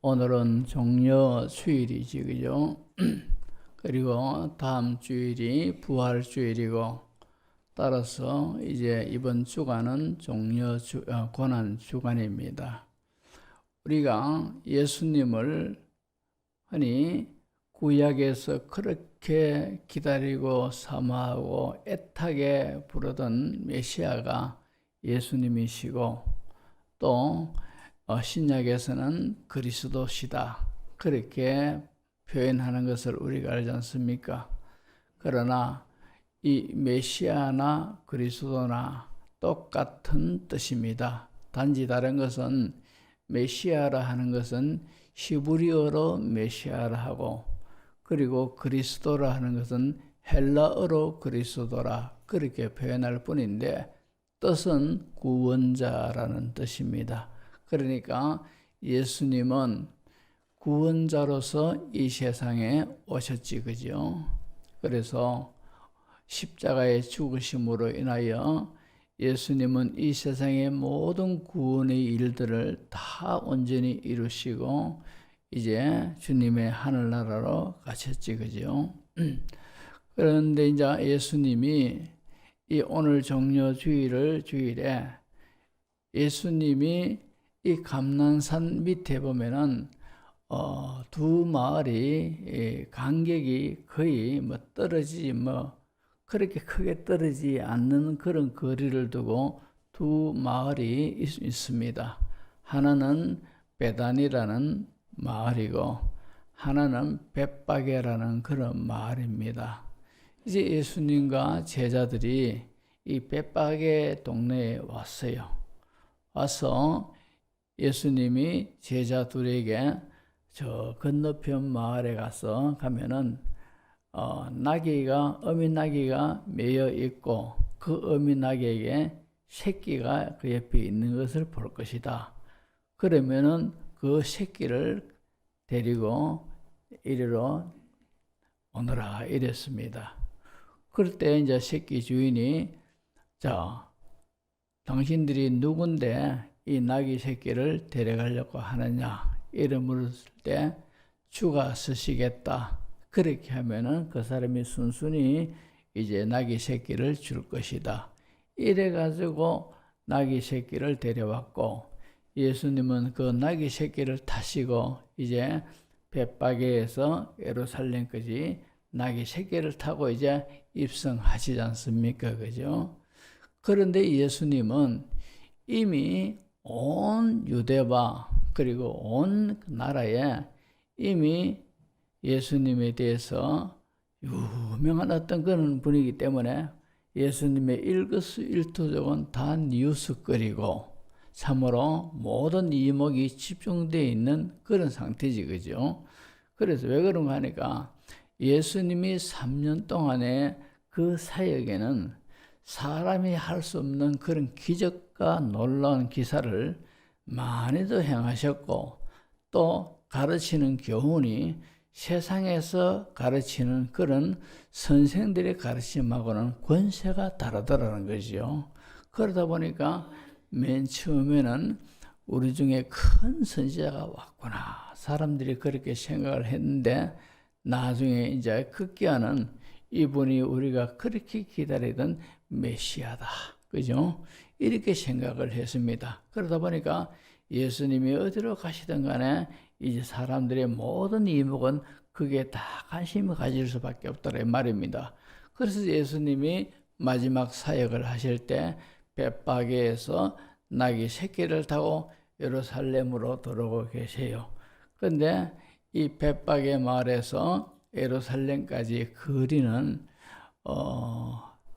오늘은 종려 주일이지, 그죠? 그리고 다음 주일이 부활 주일이고, 따라서 이제 이번 주간은 고난 주간입니다. 우리가 예수님을 흔히 구약에서 그렇게 기다리고 사모하고 애타게 부르던 메시아가 예수님이시고, 또 신약에서는 그리스도시다, 그렇게 표현하는 것을 우리가 알지 않습니까? 그러나 이 메시아나 그리스도나 똑같은 뜻입니다. 단지 다른 것은 메시아라 하는 것은 히브리어로 메시아라 하고, 그리고 그리스도라 하는 것은 헬라어로 그리스도라 그렇게 표현할 뿐인데, 뜻은 구원자라는 뜻입니다. 그러니까 예수님은 구원자로서 이 세상에 오셨지, 그죠? 그래서 십자가의 죽으심으로 인하여 예수님은 이 세상의 모든 구원의 일들을 다 온전히 이루시고 이제 주님의 하늘나라로 가셨지, 그죠? 그런데 이제 예수님이 이 오늘 종려 주일에 예수님이 이 감난산 밑에 보면은 두 마을이 간격이 거의 그렇게 크게 떨어지지 않는 그런 거리를 두고 두 마을이 있습니다. 하나는 베단이라는 마을이고 하나는 벳바게라는 그런 마을입니다. 이제 예수님과 제자들이 이 벳바게 동네에 왔어요. 와서 예수님이 제자 둘에게 저 건너편 마을에 가면은 어미 나귀가 매여 있고 그 어미 나귀에게 새끼가 그 옆에 있는 것을 볼 것이다. 그러면은 그 새끼를 데리고 이리로 오너라 이랬습니다. 그럴 때 이제 새끼 주인이 당신들이 누군데 이 나귀 새끼를 데려가려고 하느냐 이래 물었을 때 주가 쓰시겠다. 그렇게 하면은 그 사람이 순순히 이제 나귀 새끼를 줄 것이다. 이래 가지고 나귀 새끼를 데려왔고, 예수님은 그 나귀 새끼를 타시고 이제 벳바게에서 예루살렘까지 나귀 새끼를 타고 이제 입성하시지 않습니까? 그죠? 그런데 예수님은 이미 온 유대와 그리고 온 나라에 이미 예수님에 대해서 유명한 어떤 그런 분이기 때문에 예수님의 일거수일투족은 다 뉴스거리고 참으로 모든 이목이 집중되어 있는 그런 상태지, 그죠? 그래서 왜 그런가 하니까 예수님이 3년 동안의 그 사역에는 사람이 할 수 없는 그런 기적과 놀라운 기사를 많이도 행하셨고, 또 가르치는 교훈이 세상에서 가르치는 그런 선생들의 가르침하고는 권세가 다르더라는 거죠. 그러다 보니까 맨 처음에는 우리 중에 큰 선지자가 왔구나, 사람들이 그렇게 생각을 했는데, 나중에 이제 급기야는 이분이 우리가 그렇게 기다리던 메시아다, 그죠? 이렇게 생각을 했습니다. 그러다 보니까 예수님이 어디로 가시든 간에 이제 사람들의 모든 이목은 그게 다 관심을 가질 수밖에 없더라 말입니다. 그래서 예수님이 마지막 사역을 하실 때 벳바게에서 나귀 새끼를 타고 예루살렘으로 들어오고 계세요. 그런데 이 벳바게 마을에서 예루살렘까지 거리는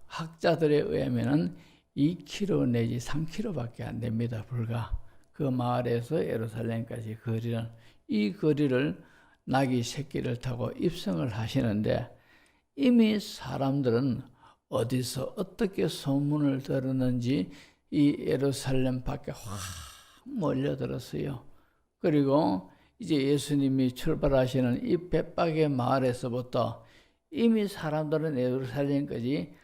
학자들에 의하면은 2km 내지 3km밖에 안 됩니다. 불과 그 마을에서 예루살렘까지 거리는 이 거리를 나귀 새끼를 타고 입성을 하시는데, 이미 사람들은 어디서 어떻게 소문을 들었는지 이 예루살렘 밖에 확 몰려들었어요. 그리고 이제 예수님이 출발하시는 이 벳바게 마을에서부터 이미 사람들은 예루살렘까지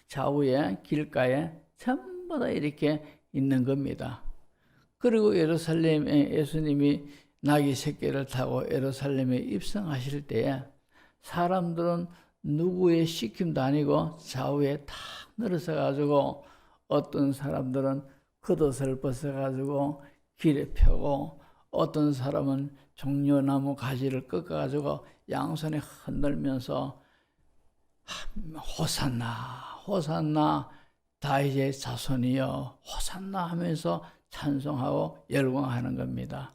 좌우에 길가에 전부 다 이렇게 있는 겁니다. 그리고 예루살렘에 예수님이 나귀 새끼를 타고 예루살렘에 입성하실 때에 사람들은 누구의 시킴도 아니고 좌우에 다 늘어서 가지고 어떤 사람들은 겉옷을 벗어 가지고 길에 펴고 어떤 사람은 종려나무 가지를 꺾어 가지고 양손에 흔들면서 호산나 호산나 다윗의 자손이여 호산나 하면서 찬송하고 열광하는 겁니다.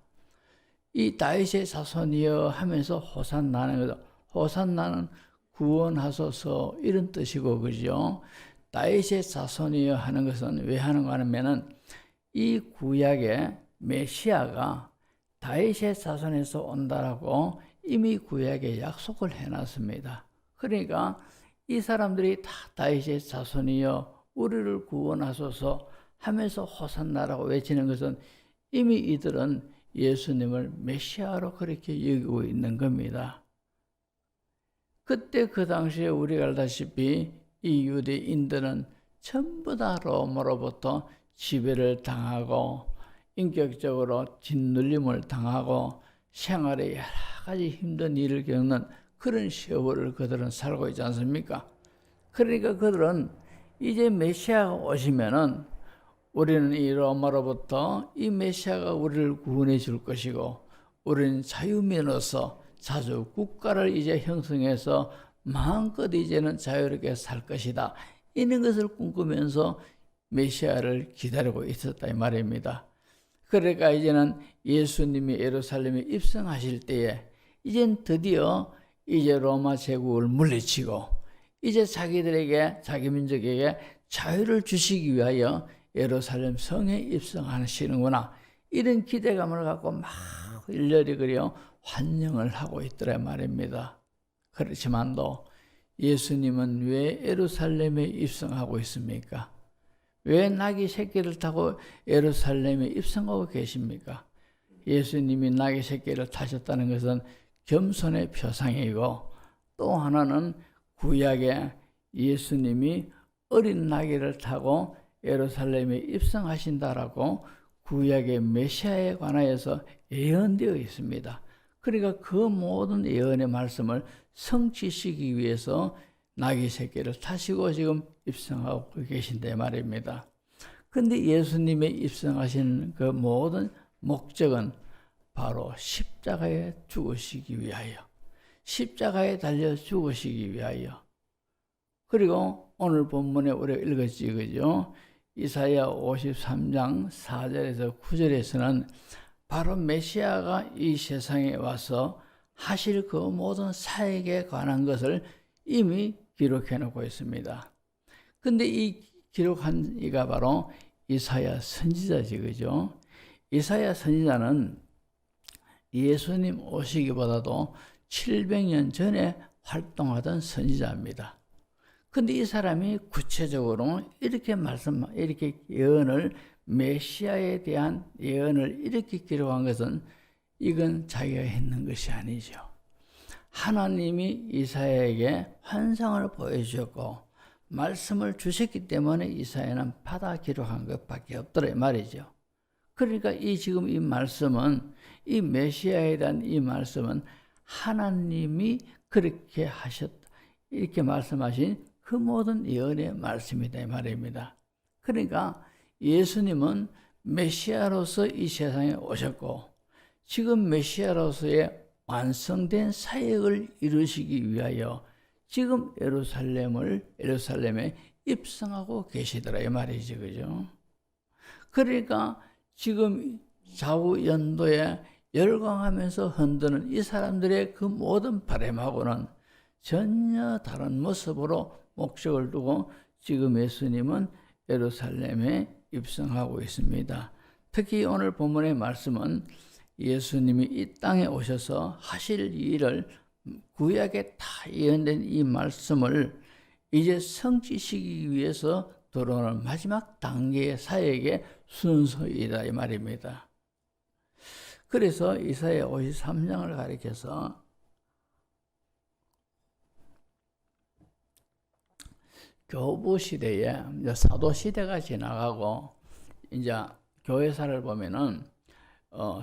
이 다윗의 자손이여 하면서 호산나는 거죠. 호산나는 구원하소서 이런 뜻이고, 그죠? 다윗의 자손이여 하는 것은 왜 하는가 하면은 이 구약의 메시아가 다윗의 자손에서 온다라고 이미 구약에 약속을 해놨습니다. 그러니까 이 사람들이 다 다윗의 자손이여 우리를 구원하소서 하면서 호산나라고 외치는 것은 이미 이들은 예수님을 메시아로 그렇게 여기고 있는 겁니다. 그때 그 당시에 우리가 알다시피 이 유대인들은 전부 다 로마로부터 지배를 당하고 인격적으로 짓눌림을 당하고 생활에 여러 가지 힘든 일을 겪는 그런 세월을 그들은 살고 있지 않습니까? 그러니까 그들은 이제 메시아가 오시면은 우리는 이 로마로부터 이 메시아가 우리를 구원해 줄 것이고 우리는 자유민으로서 자주 국가를 이제 형성해서 마음껏 이제는 자유롭게 살 것이다. 이런 것을 꿈꾸면서 메시아를 기다리고 있었다 이 말입니다. 그러니까 이제는 예수님이 예루살렘에 입성하실 때에 이젠 드디어 이제 로마 제국을 물리치고 이제 자기들에게 자기 민족에게 자유를 주시기 위하여 예루살렘 성에 입성하시는구나 이런 기대감을 갖고 막 일렬이 그려 환영을 하고 있더라 말입니다. 그렇지만도 예수님은 왜 예루살렘에 입성하고 있습니까? 왜 나귀 새끼를 타고 예루살렘에 입성하고 계십니까? 예수님이 나귀 새끼를 타셨다는 것은 겸손의 표상이고 또 하나는 구약에 예수님이 어린 나귀를 타고 예루살렘에 입성하신다라고 구약의 메시아에 관하여서 예언되어 있습니다. 그러니까 그 모든 예언의 말씀을 성취시키기 위해서 나귀 새끼를 타시고 지금 입성하고 계신데 말입니다. 근데 예수님의 입성하신 그 모든 목적은 바로 십자가에 죽으시기 위하여, 십자가에 달려 죽으시기 위하여. 그리고 오늘 본문에 우리가 읽었지, 그죠? 이사야 53장 4절에서 9절에서는 바로 메시아가 이 세상에 와서 하실 그 모든 사역에 관한 것을 이미 기록해 놓고 있습니다. 근데 이 기록한 이가 바로 이사야 선지자지, 그죠? 이사야 선지자는 예수님 오시기보다도 700년 전에 활동하던 선지자입니다. 근데 이 사람이 구체적으로 이렇게 이렇게 예언을, 메시아에 대한 예언을 이렇게 기록한 것은 이건 자기가 했는 것이 아니죠. 하나님이 이사야에게 환상을 보여주셨고 말씀을 주셨기 때문에 이사야는 받아 기록한 것밖에 없더라 말이죠. 그러니까 지금 이 말씀은, 이 메시아에 대한 이 말씀은 하나님이 그렇게 하셨다, 이렇게 말씀하신 그 모든 예언의 말씀이다 이 말입니다. 그러니까 예수님은 메시아로서 이 세상에 오셨고 지금 메시아로서의 완성된 사역을 이루시기 위하여 지금 예루살렘에 입성하고 계시더라 이 말이지, 그죠? 그러니까 지금 좌우 연도에 열광하면서 흔드는 이 사람들의 그 모든 바람하고는 전혀 다른 모습으로 목적을 두고 지금 예수님은 예루살렘에 입성하고 있습니다. 특히 오늘 본문의 말씀은 예수님이 이 땅에 오셔서 하실 일을 구약에 다 예언된 이 말씀을 이제 성취시키기 위해서 들어오는 마지막 단계의 사역의 순서이다 이 말입니다. 그래서 이사야 53장을 가리켜서 교부 시대에 이제 사도 시대가 지나가고 이제 교회사를 보면은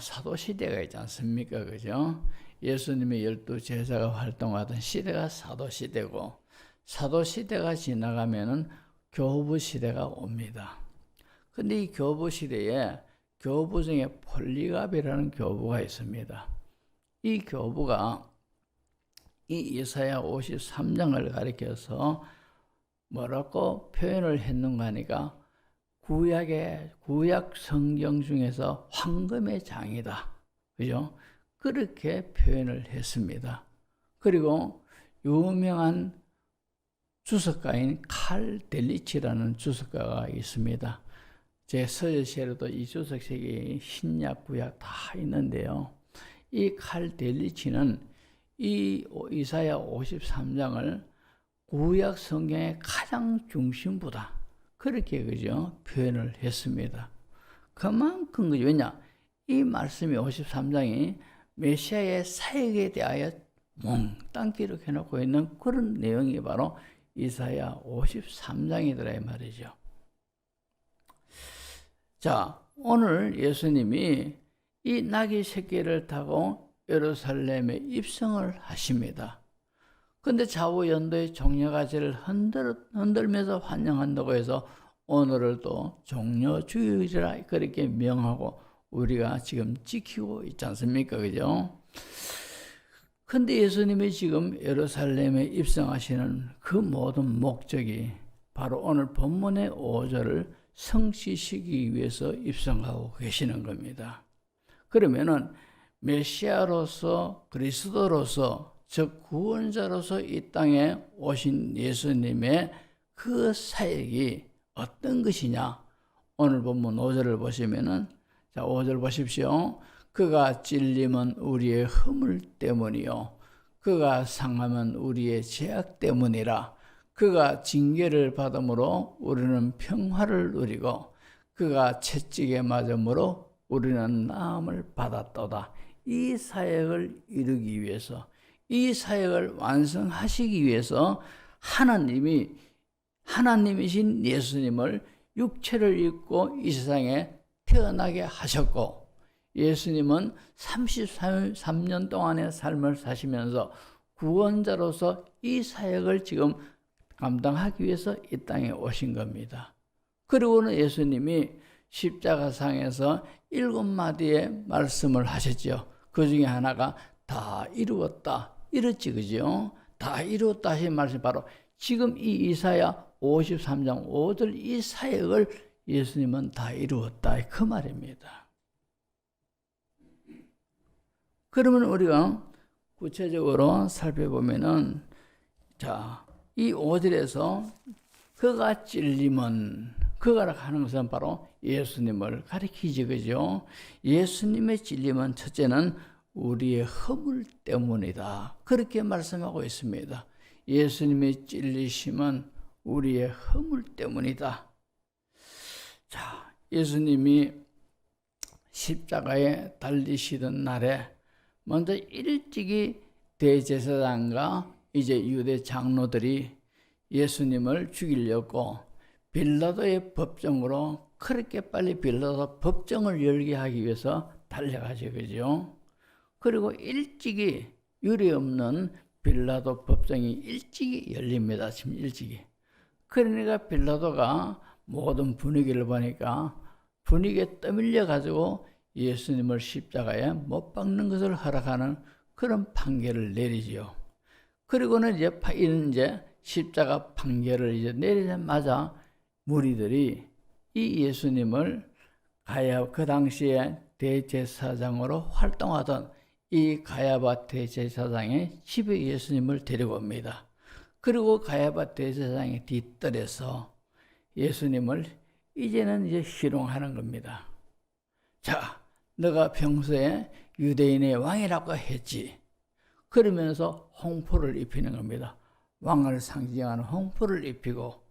사도 시대가 있지 않습니까? 그죠? 예수님의 12 제자가 활동하던 시대가 사도 시대고, 사도 시대가 지나가면은 교부 시대가 옵니다. 근데 이 교부 시대에 교부 중에 폴리갑이라는 교부가 있습니다. 이 교부가 이 이사야 53장을 가리켜서 뭐라고 표현을 했는가 하니까 구약 성경 중에서 황금의 장이다. 그죠? 그렇게 표현을 했습니다. 그리고 유명한 주석가인 칼 델리치라는 주석가가 있습니다. 제 서재시에도 이 주석책이 신약, 구약 다 있는데요. 이 칼 델리치는 이 이사야 53장을 구약 성경의 가장 중심부다. 그렇게 그죠? 표현을 했습니다. 그만큼 그죠? 왜냐? 이 말씀이 53장이 메시아의 사역에 대하여 몽땅 기록해 놓고 있는 그런 내용이 바로 이사야 53장이더라 이 말이죠. 자, 오늘 예수님이 이 나귀 새끼를 타고 예루살렘에 입성을 하십니다. 근데 좌우 연도의 종려가지를 흔들면서 환영한다고 해서 오늘을 또 종려주일이라 그렇게 명하고 우리가 지금 지키고 있지 않습니까? 그죠? 근데 예수님이 지금 예루살렘에 입성하시는 그 모든 목적이 바로 오늘 본문의 5절을 성취시키기 위해서 입성하고 계시는 겁니다. 그러면은 메시아로서 그리스도로서 즉 구원자로서 이 땅에 오신 예수님의 그 사역이 어떤 것이냐? 오늘 본문 5절을 보시면은 자 5절 보십시오. 그가 찔림은 우리의 허물 때문이요 그가 상함은 우리의 죄악 때문이라. 그가 징계를 받음으로 우리는 평화를 누리고 그가 채찍에 맞음으로 우리는 나음을 받았도다. 이 사역을 이루기 위해서, 이 사역을 완성하시기 위해서 하나님이신 예수님을 육체를 입고 이 세상에 태어나게 하셨고, 예수님은 33년 동안의 삶을 사시면서 구원자로서 이 사역을 지금 감당하기 위해서 이 땅에 오신 겁니다. 그리고는 예수님이 십자가상에서 7마디의 말씀을 하셨죠. 그 중에 하나가 다 이루었다. 이렇지, 그죠? 다 이루었다 하신 말씀이 바로 지금 이 이사야 53장 5절 이 사역을 예수님은 다 이루었다. 그 말입니다. 그러면 우리가 구체적으로 살펴보면은, 자, 이 5절에서 그가 찔림은, 그가 하는 것은 바로 예수님을 가리키지, 그죠? 예수님의 찔림은 첫째는 우리의 허물 때문이다. 그렇게 말씀하고 있습니다. 예수님의 찔리심은 우리의 허물 때문이다. 자, 예수님이 십자가에 달리시던 날에 먼저 일찍이 대제사장과 이제 유대 장로들이 예수님을 죽이려고 빌라도의 법정으로 그렇게 빨리 빌라도 법정을 열게 하기 위해서 달려가죠, 그죠? 그리고 일찍이 유례 없는 빌라도 법정이 일찍이 열립니다. 아침 일찍이. 그러니까 빌라도가 모든 분위기를 보니까 분위기에 떠밀려 가지고 예수님을 십자가에 못 박는 것을 허락하는 그런 판결을 내리지요. 그리고는 이제 십자가 판결을 이제 내리자마자 무리들이 이 예수님을 그 당시에 대제사장으로 활동하던 이 가야바 대제사장의 집에 예수님을 데리고 옵니다. 그리고 가야바 대제사장의 뒤뜰에서 예수님을 이제는 이제 희롱하는 겁니다. 자, 너가 평소에 유대인의 왕이라고 했지. 그러면서 홍포를 입히는 겁니다. 왕을 상징하는 홍포를 입히고,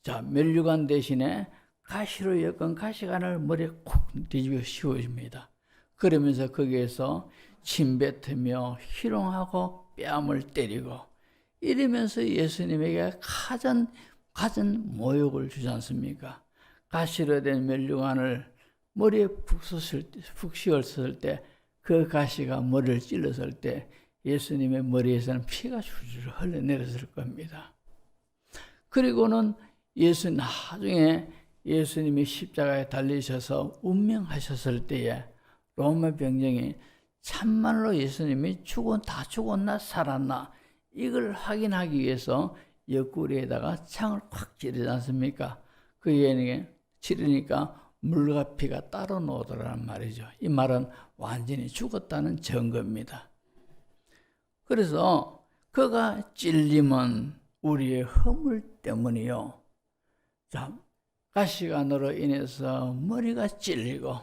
자, 면류관 대신에 가시로 엮은 가시관을 머리에 콕 뒤집어 씌워줍니다. 그러면서 거기에서 침 뱉으며 희롱하고 뺨을 때리고 이러면서 예수님에게 가진 모욕을 주지 않습니까? 가시로 된 면류관을 머리에 푹 씌웠을 때 그 가시가 머리를 찔렀을 때 예수님의 머리에서는 피가 줄줄 흘러내렸을 겁니다. 그리고는 나중에 예수님이 십자가에 달리셔서 운명하셨을 때에 로마 병정이 참말로 예수님이 다 죽었나 살았나 이걸 확인하기 위해서 옆구리에다가 창을 콱 찌르지 않습니까? 그에 치르니까 물과 피가 따로 나오더라는 말이죠. 이 말은 완전히 죽었다는 증거입니다. 그래서 그가 찔림은 우리의 허물 때문이요. 자, 가시관으로 인해서 머리가 찔리고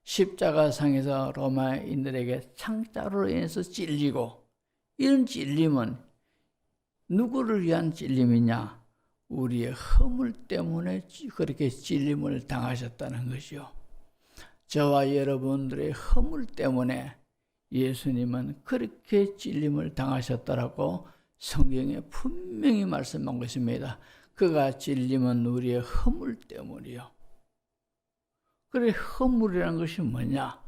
십자가상에서 로마인들에게 창자로 인해서 찔리고 이런 찔림은 누구를 위한 찔림이냐? 우리의 허물 때문에 그렇게 찔림을 당하셨다는 것이요. 저와 여러분들의 허물 때문에 예수님은 그렇게 찔림을 당하셨다라고 성경에 분명히 말씀한 것입니다. 그가 찔림은 우리의 허물 때문이요. 그래, 허물이라는 것이 뭐냐?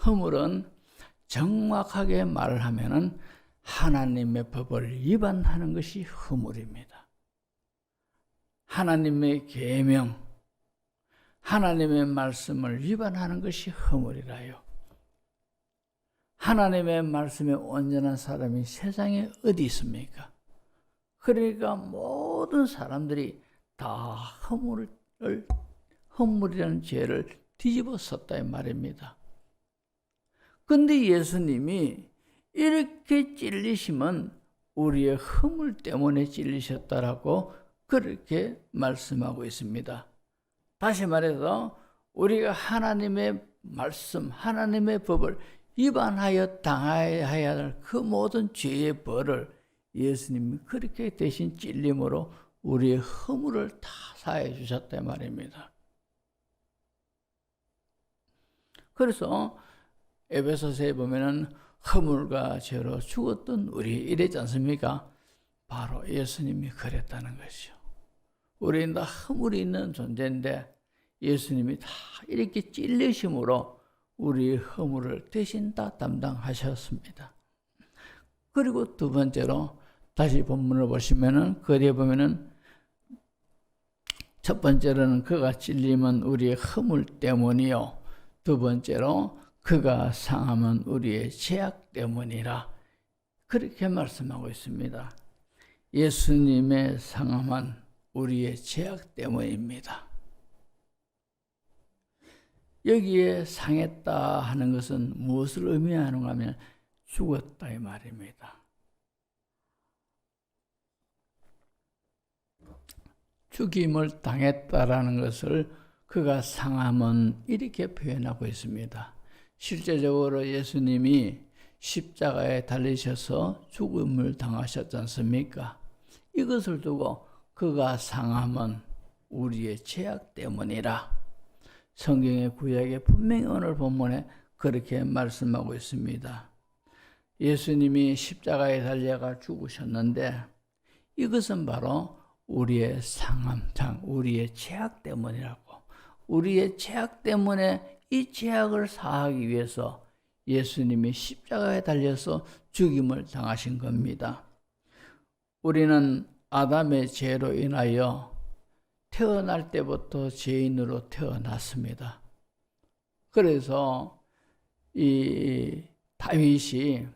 허물은 정확하게 말을 하면은 하나님의 법을 위반하는 것이 허물입니다. 하나님의 계명, 하나님의 말씀을 위반하는 것이 허물이라요. 하나님의 말씀에 온전한 사람이 세상에 어디 있습니까? 그러니까 모든 사람들이 다 허물이라는 죄를 뒤집어 썼다 이 말입니다. 근데 예수님이 이렇게 찔리시면 우리의 허물 때문에 찔리셨다라고 그렇게 말씀하고 있습니다. 다시 말해서 우리가 하나님의 말씀, 하나님의 법을 위반하여 당해야 할 그 모든 죄의 벌을 예수님이 그렇게 대신 찔림으로 우리의 허물을 다 사해 주셨다 말입니다. 그래서 에베소서에 보면은 허물과 죄로 죽었던 우리 이랬지 않습니까? 바로 예수님이 그랬다는 것이죠. 우리는 다 허물이 있는 존재인데 예수님이 다 이렇게 찔리심으로 우리의 허물을 대신 다 담당하셨습니다. 그리고 두 번째로 다시 본문을 보시면은 거기에 보면은 첫 번째로는 그가 찔림은 우리의 허물 때문이요. 두 번째로 그가 상함은 우리의 죄악 때문이라 그렇게 말씀하고 있습니다. 예수님의 상함은 우리의 죄악 때문입니다. 여기에 상했다 하는 것은 무엇을 의미하는가 하면 죽었다 이 말입니다. 죽임을 당했다라는 것을 그가 상함은 이렇게 표현하고 있습니다. 실제적으로 예수님이 십자가에 달리셔서 죽음을 당하셨지 않습니까? 이것을 두고 그가 상함은 우리의 죄악 때문이라 성경의 구약에 분명히 오늘 본문에 그렇게 말씀하고 있습니다. 예수님이 십자가에 달려가 죽으셨는데 이것은 바로 우리의 상함, 우리의 죄악 때문이라고. 우리의 죄악 때문에 이 죄악을 사하기 위해서 예수님이 십자가에 달려서 죽임을 당하신 겁니다. 우리는 아담의 죄로 인하여 태어날 때부터 죄인으로 태어났습니다. 그래서 이 다윗이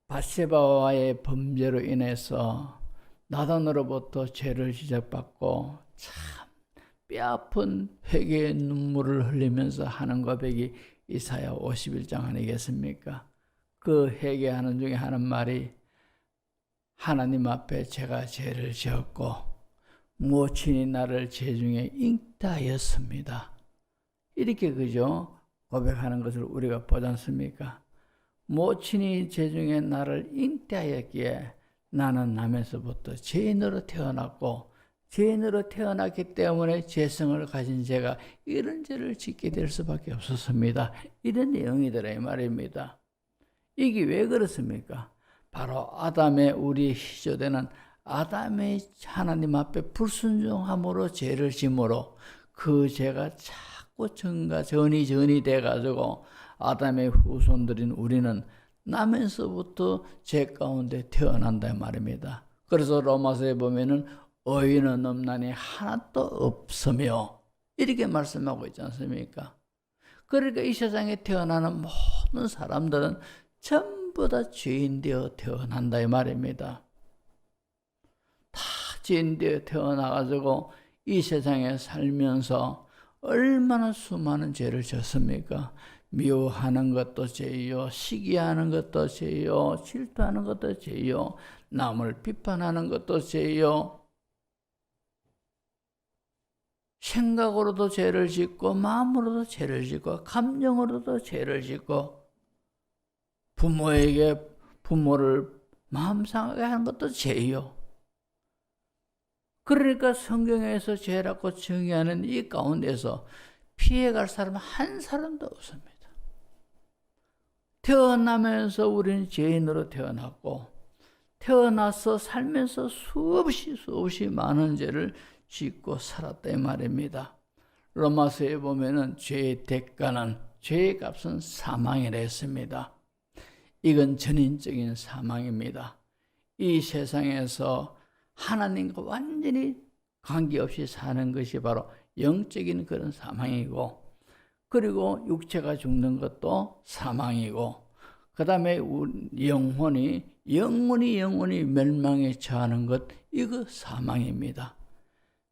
밧세바와의 범죄로 인해서 나단으로부터 죄를 지적받고 참 뼈아픈 회개의 눈물을 흘리면서 하는 고백이 이사야 51장 아니겠습니까? 그 회개하는 중에 하는 말이 하나님 앞에 제가 죄를 지었고 모친이 나를 죄 중에 잉태하였습니다. 이렇게 그죠? 고백하는 것을 우리가 보지 않습니까? 모친이 죄 중에 나를 잉태하였기에 나는 남에서부터 죄인으로 태어났고 죄인으로 태어났기 때문에 죄성을 가진 제가 이런 죄를 짓게 될 수밖에 없었습니다. 이런 내용이더라 이 말입니다. 이게 왜 그렇습니까? 바로 우리 희조되는 아담의 하나님 앞에 불순종함으로 죄를 짐으로 그 죄가 자꾸 자꾸 전이 돼가지고 아담의 후손들인 우리는 나면서부터 죄 가운데 태어난다 말입니다. 그래서 로마서에 보면은 의인은 없나니 하나도 없으며 이렇게 말씀하고 있지 않습니까? 그러니까 이 세상에 태어나는 모든 사람들은 전부 다 죄인 되어 태어난다 이 말입니다. 다 죄인 되어 태어나가지고 이 세상에 살면서 얼마나 수많은 죄를 졌습니까? 미워하는 것도 죄요, 시기하는 것도 죄요, 질투하는 것도 죄요, 남을 비판하는 것도 죄요, 생각으로도 죄를 짓고 마음으로도 죄를 짓고 감정으로도 죄를 짓고 부모를 마음 상하게 하는 것도 죄요. 그러니까 성경에서 죄라고 정의하는 이 가운데서 피해갈 사람은 한 사람도 없습니다. 태어나면서 우리는 죄인으로 태어났고 태어나서 살면서 수없이 많은 죄를 짓고 살았다 이 말입니다. 로마서에 보면은 죄의 대가는, 죄의 값은 사망이라 했습니다. 이건 전인적인 사망입니다. 이 세상에서 하나님과 완전히 관계없이 사는 것이 바로 영적인 그런 사망이고, 그리고 육체가 죽는 것도 사망이고, 그 다음에 영혼이 멸망에 처하는 것, 이거 사망입니다.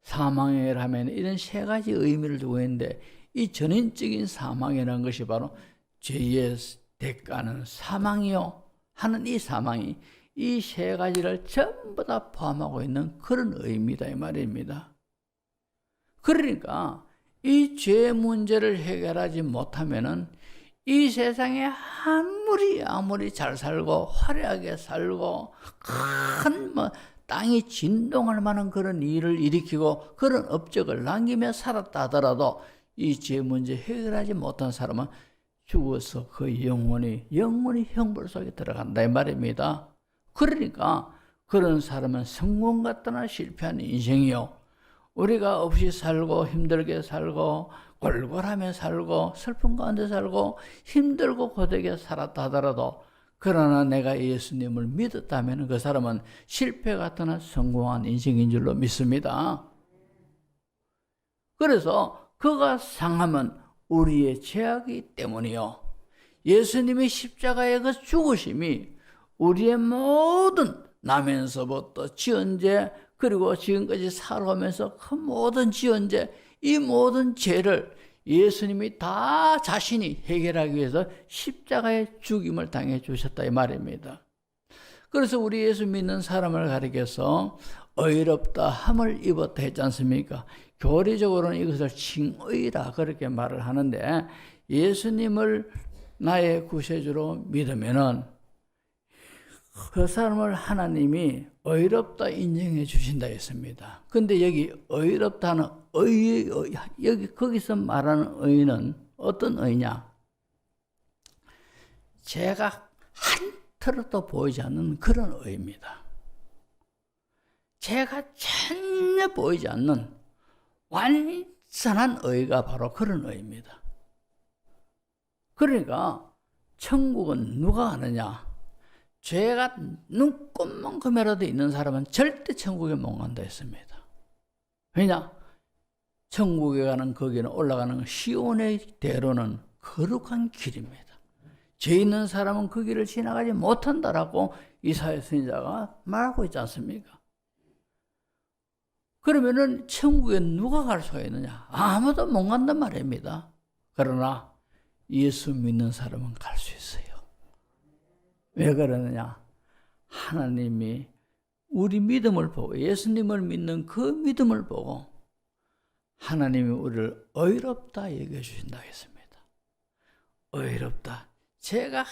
사망이라면 이런 세 가지 의미를 두고 있는데, 이 전인적인 사망이라는 것이 바로 죄의 대가는 사망이요 하는 이 사망이 이 세 가지를 전부 다 포함하고 있는 그런 의미다 이 말입니다. 그러니까 이 죄 문제를 해결하지 못하면은 이 세상에 아무리 잘 살고 화려하게 살고 큰 땅이 진동할 만한 그런 일을 일으키고 그런 업적을 남기며 살았다 하더라도 이 죄 문제 해결하지 못한 사람은 죽어서 그 영혼이 형벌 속에 들어간다 이 말입니다. 그러니까 그런 사람은 성공 같거나 실패한 인생이요, 우리가 없이 살고 힘들게 살고 골골하며 살고 슬픔 가운데 살고 힘들고 고되게 살았다 하더라도, 그러나 내가 예수님을 믿었다면 그 사람은 실패 같거나 성공한 인생인 줄로 믿습니다. 그래서 그가 상함은 우리의 죄악이기 때문이요, 예수님의 십자가의 그 죽으심이 우리의 모든 나면서부터 지은 죄, 그리고 지금까지 살아오면서 그 모든 지은 죄, 이 모든 죄를 예수님이 다 자신이 해결하기 위해서 십자가의 죽임을 당해 주셨다 이 말입니다. 그래서 우리 예수 믿는 사람을 가리켜서 의롭다 함을 입었다 했지 않습니까? 교리적으로는 이것을 칭의라 그렇게 말을 하는데, 예수님을 나의 구세주로 믿으면은 그 사람을 하나님이 의롭다 인정해 주신다 했습니다. 근데 여기 의롭다는 여기 거기서 말하는 의는 어떤 의냐? 죄가 한 털도 보이지 않는 그런 의입니다. 죄가 전혀 보이지 않는 완전한 의가 바로 그런 의입니다. 그러니까 천국은 누가 가느냐? 죄가 눈꼽만큼이라도 있는 사람은 절대 천국에 못 간다 했습니다. 왜냐? 천국에 가는, 거기는 올라가는 시온의 대로는 거룩한 길입니다. 죄 있는 사람은 그 길을 지나가지 못한다라고 이사야 선지자가 말하고 있지 않습니까? 그러면은 천국에 누가 갈 수가 있느냐? 아무도 못 간단 말입니다. 그러나 예수 믿는 사람은 갈 수 있어요. 왜 그러느냐? 하나님이 우리 믿음을 보고, 예수님을 믿는 그 믿음을 보고 하나님이 우리를 의롭다 여겨주신다 했습니다. 의롭다, 죄가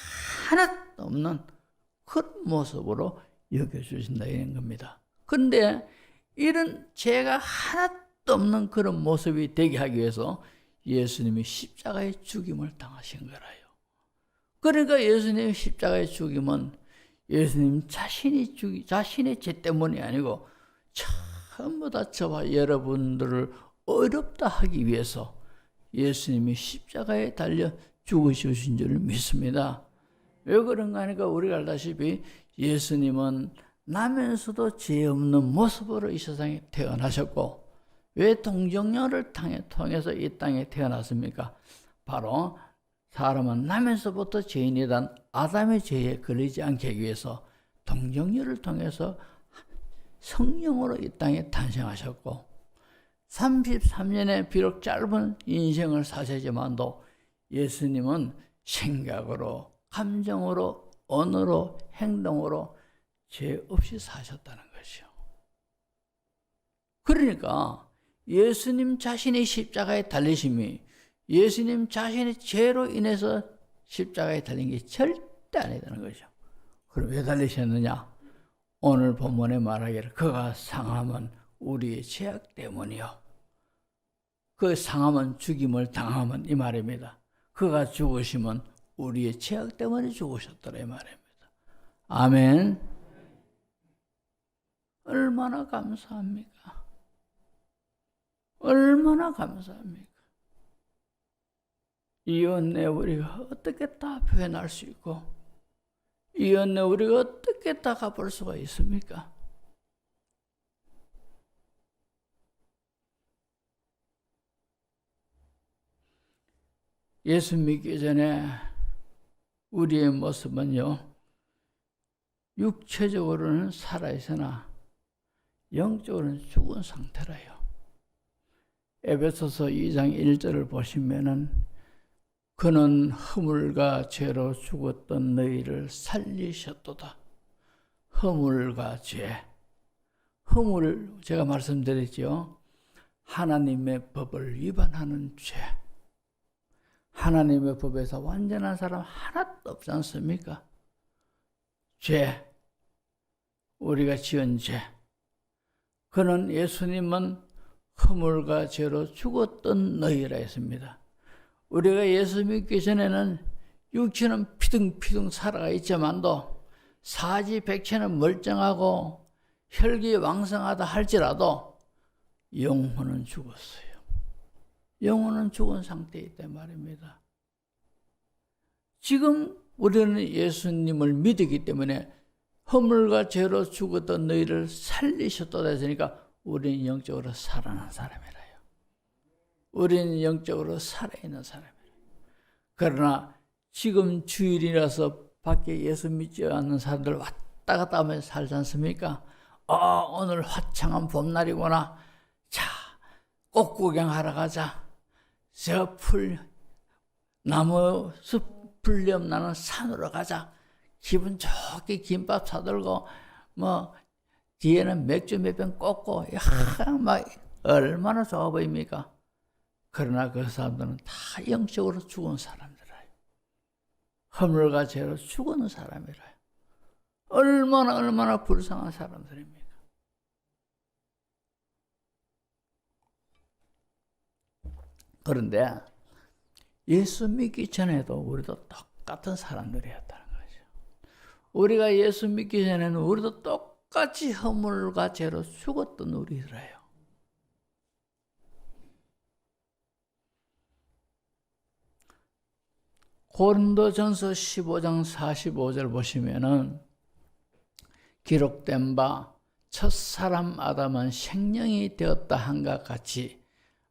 하나도 없는 그런 모습으로 여겨주신다 이런 겁니다. 그런데 이런 죄가 하나도 없는 그런 모습이 되게 하기 위해서 예수님이 십자가의 죽임을 당하신 거라요. 그러니까 예수님의 십자가의 죽임은 예수님 자신의 죄 때문이 아니고 전부 다 저와 여러분들을 의롭다 하기 위해서 예수님이 십자가에 달려 죽으신 줄 믿습니다. 왜 그런가 하니까 우리가 알다시피 예수님은 나면서도 죄 없는 모습으로 이 세상에 태어나셨고, 왜 동정녀를 통해서 이 땅에 태어났습니까? 바로 사람은 나면서부터 죄인이란 아담의 죄에 걸리지 않게 하기 위해서 동정녀를 통해서 성령으로 이 땅에 탄생하셨고, 33년의 비록 짧은 인생을 사시지만도 예수님은 생각으로, 감정으로, 언어로, 행동으로 죄 없이 사셨다는 것이요. 그러니까 예수님 자신의 십자가에 달리심이 예수님 자신의 죄로 인해서 십자가에 달린 게 절대 아니라는 거죠. 그럼 왜 달리셨느냐? 오늘 본문에 말하기를 그가 상함은 우리의 죄악 때문이요. 그 상함은 죽임을 당함은 이 말입니다. 그가 죽으심은 우리의 죄악 때문에 죽으셨더라 이 말입니다. 아멘. 얼마나 감사합니까? 얼마나 감사합니까? 이 은혜 우리가 어떻게 다 표현할 수 있고, 이 은혜 우리가 어떻게 다 갚을 수가 있습니까? 예수 믿기 전에 우리의 모습은요, 육체적으로는 살아있으나 영적으로는 죽은 상태라요. 에베소서 2장 1절을 보시면은 그는 허물과 죄로 죽었던 너희를 살리셨도다. 허물과 죄. 허물, 제가 말씀드렸죠. 하나님의 법을 위반하는 죄. 하나님의 법에서 완전한 사람 하나도 없지 않습니까? 죄. 우리가 지은 죄. 그는 예수님은 허물과 죄로 죽었던 너희라 했습니다. 우리가 예수 믿기 전에는 육체는 피둥피둥 살아가 있지만도 사지백체는 멀쩡하고 혈기 왕성하다 할지라도 영혼은 죽었어요. 영혼은 죽은 상태에 있단 말입니다. 지금 우리는 예수님을 믿기 때문에 허물과 죄로 죽었던 너희를 살리셨다 했으니까 우리는 영적으로 살아난 사람이라요. 우리는 영적으로 살아있는 사람이라요. 그러나 지금 주일이라서 밖에 예수 믿지 않는 사람들 왔다 갔다 하면서 살지 않습니까? 오늘 화창한 봄날이구나. 자, 꽃 구경하러 가자. 저 나무 숲 풀렴 나는 산으로 가자. 기분 좋게 김밥 사들고 뒤에는 맥주 몇 병 꽂고 막 얼마나 좋아 보입니까? 그러나 그 사람들은 다 영적으로 죽은 사람들이에요. 허물과 죄로 죽은 사람이래요. 얼마나 불쌍한 사람들입니까? 그런데 예수 믿기 전에도 우리도 똑같은 사람들이었다는 거죠. 우리가 예수 믿기 전에는 우리도 똑같이 허물과 죄로 죽었던 우리들이에요. 고린도전서 15장 45절 보시면은 기록된 바 첫사람 아담은 생명이 되었다 한과 같이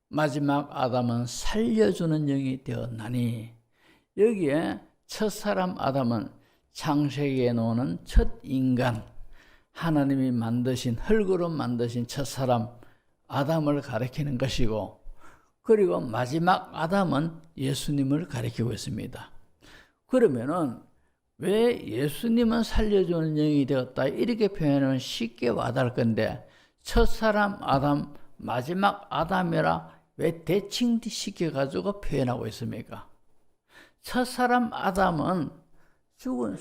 마지막 아담은 살려주는 영이 되었나니, 여기에 첫사람 아담은 창세기에 나오는 첫 인간, 하나님이 만드신 흙으로 만드신 첫사람 아담을 가리키는 것이고, 그리고 마지막 아담은 예수님을 가리키고 있습니다. 그러면은 왜 예수님은 살려주는 영이 되었다 이렇게 표현하면 쉽게 와닿을 건데, 첫사람 아담, 마지막 아담이라 왜 대칭 시켜가지고 표현하고 있습니까? 첫사람 아담은 죽은,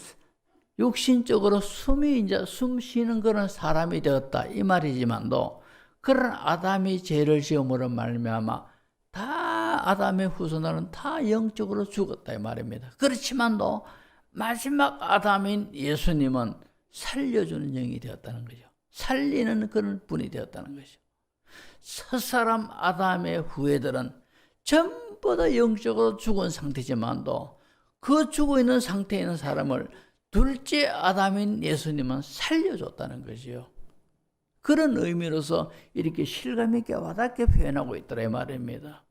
육신적으로 숨 쉬는 그런 사람이 되었다 이 말이지만도, 그런 아담이 죄를 지음으로 말미암아 다 아담의 후손들은 다 영적으로 죽었다 이 말입니다. 그렇지만도 마지막 아담인 예수님은 살려주는 영이 되었다는 거죠. 살리는 그런 분이 되었다는 거죠. 첫사람 아담의 후예들은 전부 전부 다 영적으로 죽은 상태지만도 그 죽어 있는 상태에 있는 사람을 둘째 아담인 예수님은 살려줬다는 거지요. 그런 의미로서 이렇게 실감 있게 와닿게 표현하고 있더라 이 말입니다.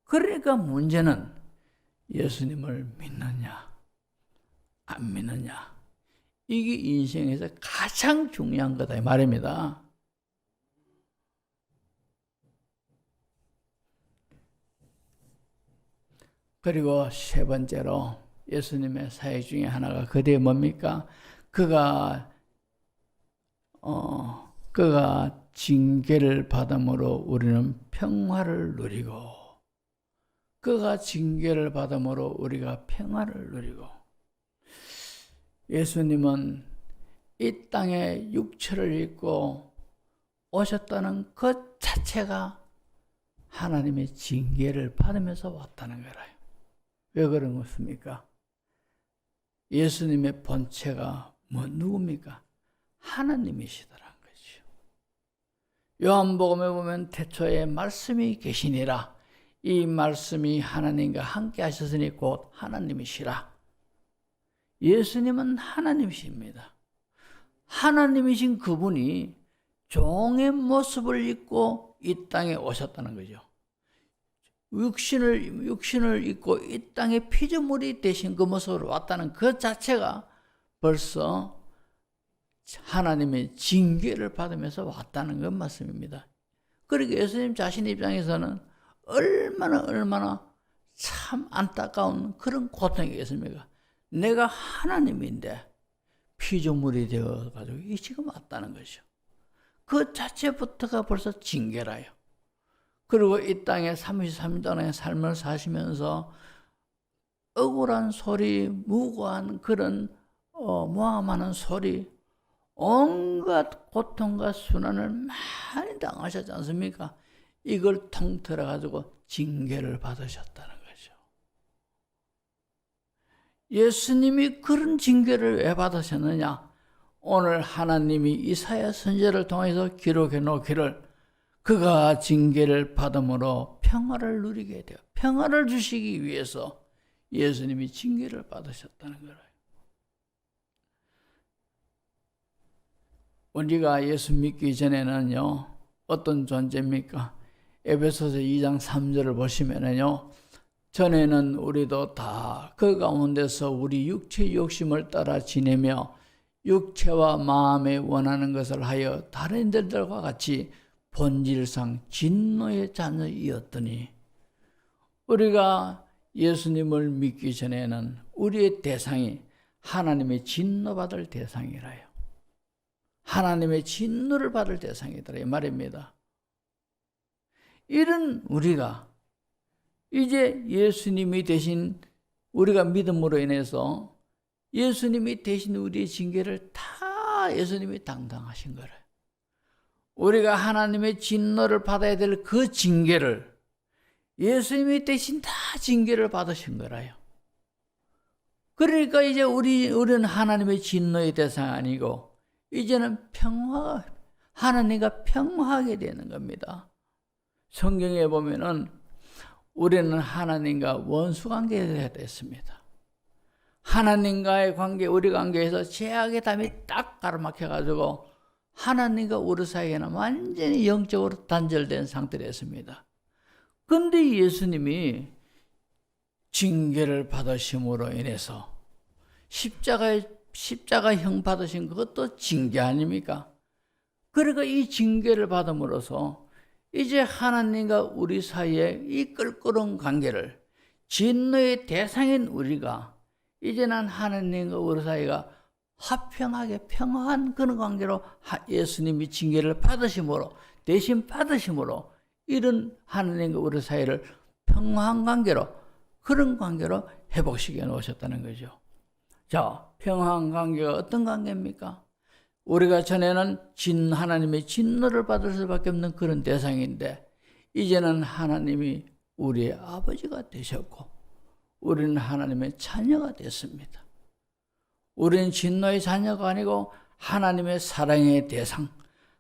그러니까 문제는 예수님을 믿느냐 안 믿느냐, 이게 인생에서 가장 중요한 거다 이 말입니다. 그리고 세 번째로 예수님의 사역 중에 하나가 그게 뭡니까? 그가 징계를 받음으로 우리는 평화를 누리고, 그가 징계를 받음으로 우리가 평화를 누리고. 예수님은 이 땅에 육체를 입고 오셨다는 것 자체가 하나님의 징계를 받으면서 왔다는 거라요. 왜 그런 것입니까? 예수님의 본체가 누굽니까? 하나님이시더란 거죠. 요한복음에 보면 태초에 말씀이 계시니라. 이 말씀이 하나님과 함께 하셨으니 곧 하나님이시라. 예수님은 하나님이십니다. 하나님이신 그분이 종의 모습을 입고 이 땅에 오셨다는 거죠. 육신을 입고 이 땅에 피조물이 되신 그 모습으로 왔다는 그 자체가 벌써 하나님의 징계를 받으면서 왔다는 것 말씀입니다. 그러니까 예수님 자신 입장에서는 얼마나 참 안타까운 그런 고통이겠습니까? 내가 하나님인데 피조물이 되어가지고 이 지금 왔다는 거죠. 그 자체부터가 벌써 징계라요. 그리고 이 땅에 33년 동안의 삶을 사시면서 억울한 소리, 무고한 그런 모함하는 소리, 온갖 고통과 순환을 많이 당하셨지 않습니까? 이걸 통틀어 가지고 징계를 받으셨다는 거죠. 예수님이 그런 징계를 왜 받으셨느냐? 오늘 하나님이 이사야 선지자를 통해서 기록해 놓기를 그가 징계를 받음으로 평화를 누리게 돼요. 평화를 주시기 위해서 예수님이 징계를 받으셨다는 거예요. 우리가 예수 믿기 전에는요, 어떤 존재입니까? 에베소서 2장 3절을 보시면은요, 전에는 우리도 다 그 가운데서 우리 육체의 욕심을 따라 지내며 육체와 마음에 원하는 것을 하여 다른 이들과 같이 본질상 진노의 자녀이었더니, 우리가 예수님을 믿기 전에는 우리의 대상이 하나님의 진노받을 대상이라요. 하나님의 진노를 받을 대상이더라 이 말입니다. 이런 우리가 이제 예수님이 대신 우리가 믿음으로 인해서 예수님이 대신 우리의 징계를 다 예수님이 담당하신 거예요. 우리가 하나님의 진노를 받아야 될 그 징계를 예수님이 대신 다 징계를 받으신 거라요. 그러니까 이제 우리는 하나님의 진노의 대상 아니고 이제는 하나님과 평화하게 되는 겁니다. 성경에 보면은 우리는 하나님과 원수 관계가 됐습니다. 하나님과의 관계, 우리 관계에서 죄악의 담이 딱 가로막혀가지고 하나님과 우리 사이에는 완전히 영적으로 단절된 상태였습니다. 그런데 예수님이 징계를 받으심으로 인해서 십자가형 받으신 그것도 징계 아닙니까? 그러니까 이 징계를 받음으로써 이제 하나님과 우리 사이에 이 껄끄러운 관계를, 진노의 대상인 우리가 이제는 하나님과 우리 사이가 화평하게 평화한 그런 관계로 예수님이 징계를 받으심으로, 대신 받으심으로 이런 하나님과 우리 사이를 평화한 관계로, 그런 관계로 회복시켜 놓으셨다는 거죠. 자, 평화한 관계가 어떤 관계입니까? 우리가 전에는 하나님의 진노를 받을 수밖에 없는 그런 대상인데 이제는 하나님이 우리의 아버지가 되셨고 우리는 하나님의 자녀가 됐습니다. 우리는 진노의 자녀가 아니고 하나님의 사랑의 대상,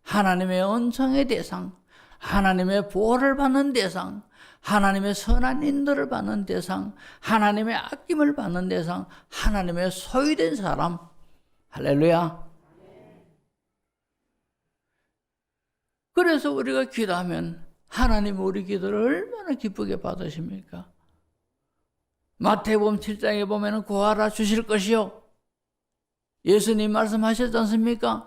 하나님의 은총의 대상, 하나님의 보호를 받는 대상, 하나님의 선한 인도를 받는 대상, 하나님의 아낌을 받는 대상, 하나님의 소유된 사람. 할렐루야. 그래서 우리가 기도하면 하나님 우리 기도를 얼마나 기쁘게 받으십니까? 마태복음 7장에 보면 구하라 주실 것이요. 예수님 말씀하셨지 않습니까?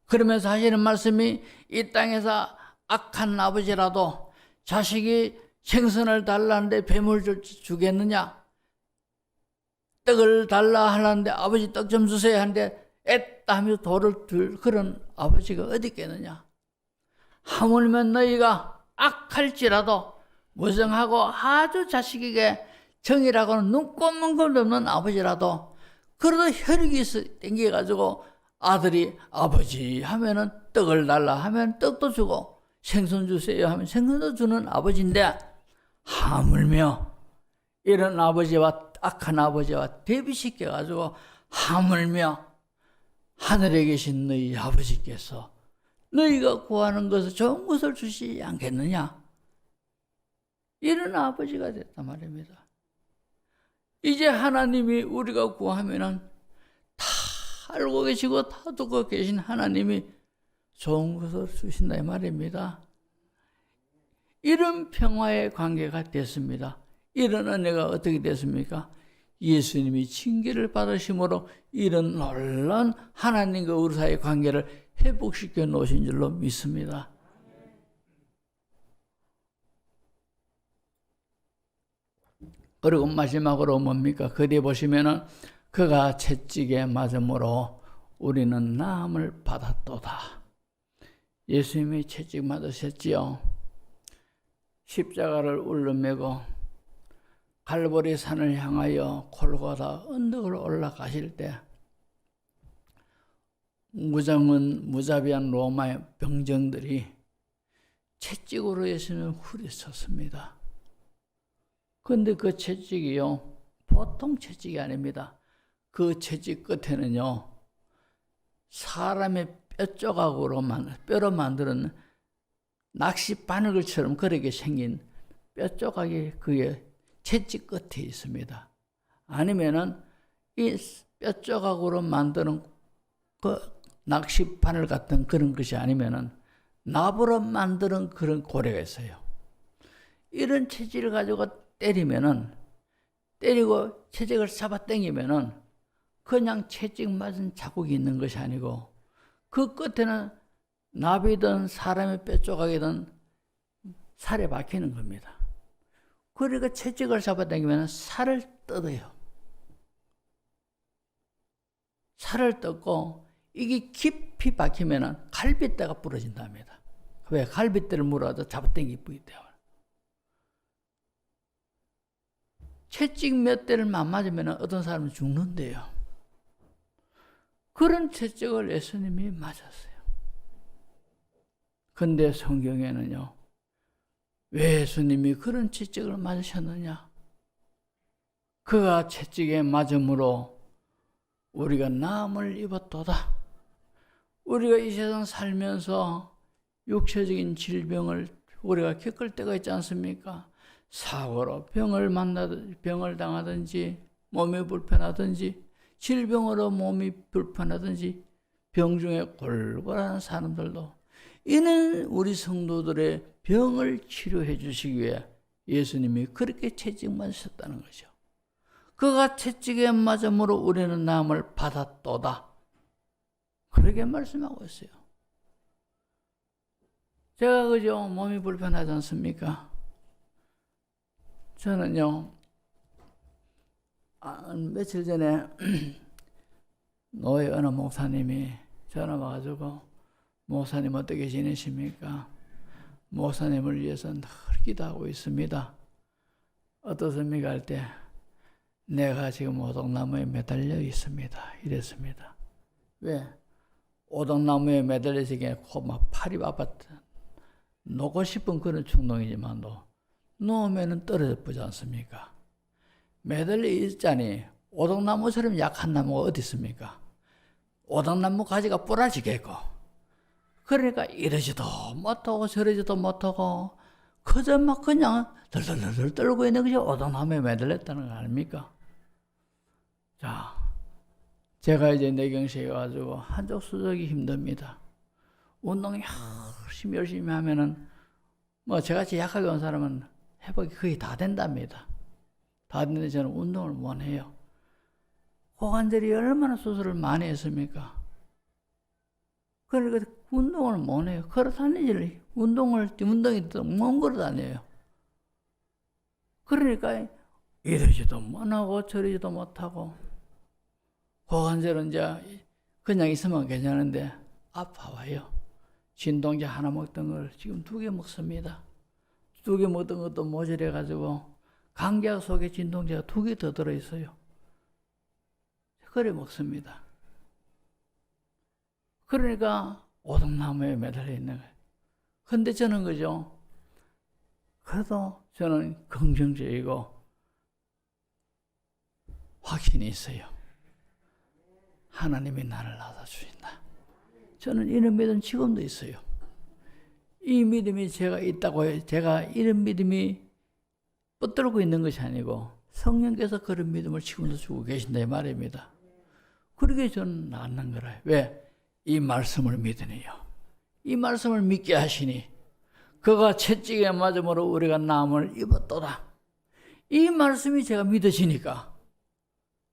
그러면서 하시는 말씀이 이 땅에서 악한 아버지라도 자식이 생선을 달라는데 뱀을 주겠느냐? 떡을 달라 하는데 아버지 떡 좀 주세요 하는데 애따 하면서 돌을 들 그런 아버지가 어디 있겠느냐? 하물며 너희가 악할지라도 무정하고 아주 자식에게 정이라고는 눈꼽만큼도 없는 아버지라도 그래도 혈육이 땡겨가지고 아들이 아버지 하면은 떡을 달라 하면 떡도 주고 생선 주세요 하면 생선도 주는 아버지인데 하물며 이런 아버지와 악한 아버지와 대비시켜가지고 하물며 하늘에 계신 너희 아버지께서 너희가 구하는 것을 좋은 것을 주시지 않겠느냐? 이런 아버지가 됐단 말입니다. 이제 하나님이 우리가 구하면은 다 알고 계시고 다 듣고 계신 하나님이 좋은 것을 주신다 이 말입니다. 이런 평화의 관계가 됐습니다. 이런 은혜가 어떻게 됐습니까? 예수님이 징계를 받으심으로 이런 놀라운 하나님과 우리 사이의 관계를 회복시켜 놓으신 줄로 믿습니다. 그리고 마지막으로 뭡니까? 그뒤에 보시면은 그가 채찍에 맞음으로 우리는 나음을 받았도다. 예수님이 채찍 맞으셨지요. 십자가를 울름매고 갈보리 산을 향하여 골고다 언덕을 올라가실 때 무자비한 로마의 병정들이 채찍으로 예수님을 후려쳤습니다. 그런데 그 채찍이요 보통 채찍이 아닙니다. 그 채찍 끝에는요 사람의 뼈조각으로 뼈로 만드는 낚시 바늘처럼 그렇게 생긴 뼈조각이 그의 채찍 끝에 있습니다. 아니면은 이 뼈조각으로 만드는 그 낚시 바늘 같은 그런 것이 아니면은 나무로 만드는 그런 고리가 있어요. 이런 채찍을 가지고 때리고 채찍을 잡아 당기면은 그냥 채찍 맞은 자국이 있는 것이 아니고 그 끝에는 나비든 사람의 뼈조각이든 살에 박히는 겁니다. 그러니까 채찍을 잡아당기면 살을 뜯어요. 살을 뜯고 이게 깊이 박히면 갈빗대가 부러진답니다. 왜? 갈빗대를 물어도 잡아당기기 때문에. 채찍 몇 대를 안 맞으면 어떤 사람은 죽는데요. 그런 채찍을 예수님이 맞았어요. 근데 성경에는요. 왜 예수님이 그런 채찍을 맞으셨느냐? 그가 채찍에 맞음으로 우리가 나음을 입었도다. 우리가 이 세상 살면서 육체적인 질병을 우리가 겪을 때가 있지 않습니까? 사고로 병을 당하든지 몸이 불편하든지 질병으로 몸이 불편하든지 병중에 골골하는 사람들도 이는 우리 성도들의 병을 치료해 주시기 위해 예수님이 그렇게 채찍 맞으셨다는 거죠. 그가 채찍에 맞음으로 우리는 나음을 받았도다. 그렇게 말씀하고 있어요. 제가 그죠? 몸이 불편하지 않습니까? 저는요, 며칠 전에 노예 어느 목사님이 전화 와가지고 목사님 어떻게 지내십니까? 목사님을 위해서 늘 기도하고 있습니다. 어떻습니까? 할 때 내가 지금 오동나무에 매달려 있습니다. 이랬습니다. 왜? 오동나무에 매달려서 막 팔이 아팠다. 놓고 싶은 그런 충동이지만도 놓으면 떨어져 보지 않습니까? 매달려 있자니 오동나무처럼 약한 나무가 어디 있습니까? 오동나무 가지가 부러지겠고 그러니까 이러지도 못하고 저러지도 못하고 그저 막 그냥 덜덜덜 떨고 있는 것이 오동나무에 매달렸다는 거 아닙니까? 자, 제가 이제 내경색해 가지고 한쪽 수족이 힘듭니다. 운동 열심히 하면은 뭐 저같이 약하게 온 사람은 회복이 거의 다 된답니다. 다 됐는데 저는 운동을 못 해요. 고관절이 얼마나 수술을 많이 했습니까? 그러니까 운동을 못 해요. 걸어 다니질 운동이 또 못 걸어 다녀요. 그러니까 이러지도 못하고 저러지도 못하고 고관절은 이제 그냥 있으면 괜찮은데 아파와요. 진통제 하나 먹던 걸 지금 2개 먹습니다. 2개 먹던 것도 모자라가지고 감기약 속에 진통제가 2개 더 들어있어요. 그래 먹습니다. 그러니까 오동나무에 매달려 있는 거예요. 근데 저는 그죠? 그래도 저는 긍정적이고 확신이 있어요. 하나님이 나를 낳아주신다. 저는 이런 믿음 지금도 있어요. 이 믿음이 제가 있다고 해요. 제가 이런 믿음이 뻗들고 있는 것이 아니고 성령께서 그런 믿음을 지금도 주고 계신다 이 말입니다. 그러게 저는 낳는 거라. 왜? 이 말씀을 믿으니요. 이 말씀을 믿게 하시니 그가 채찍에 맞음으로 우리가 나음을 입었도다. 이 말씀이 제가 믿어지니까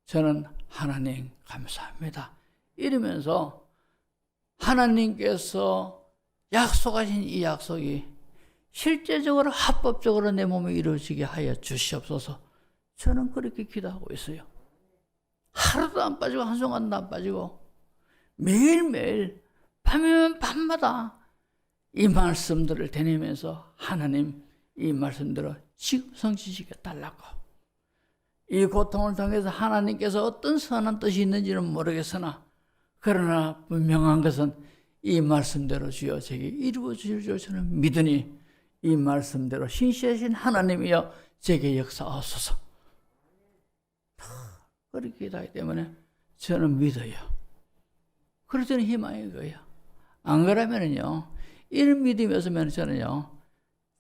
저는 하나님 감사합니다. 이러면서 하나님께서 약속하신 이 약속이 실제적으로 합법적으로 내 몸에 이루어지게 하여 주시옵소서. 저는 그렇게 기도하고 있어요. 하루도 안 빠지고 한순간도 안 빠지고 매일매일 밤이면 밤마다 이 말씀들을 되뇌면서 하나님 이 말씀대로 지금 성취시켜 달라고. 이 고통을 통해서 하나님께서 어떤 선한 뜻이 있는지는 모르겠으나 그러나 분명한 것은 이 말씀대로 주여 제게 이루어 주실 줄 저는 믿으니 이 말씀대로 신실하신 하나님이여 제게 역사하소서. 그렇게 하기 때문에 저는 믿어요. 그래서 저는 희망인 거예요. 안 그러면은요, 이런 믿음이 없으면 저는요,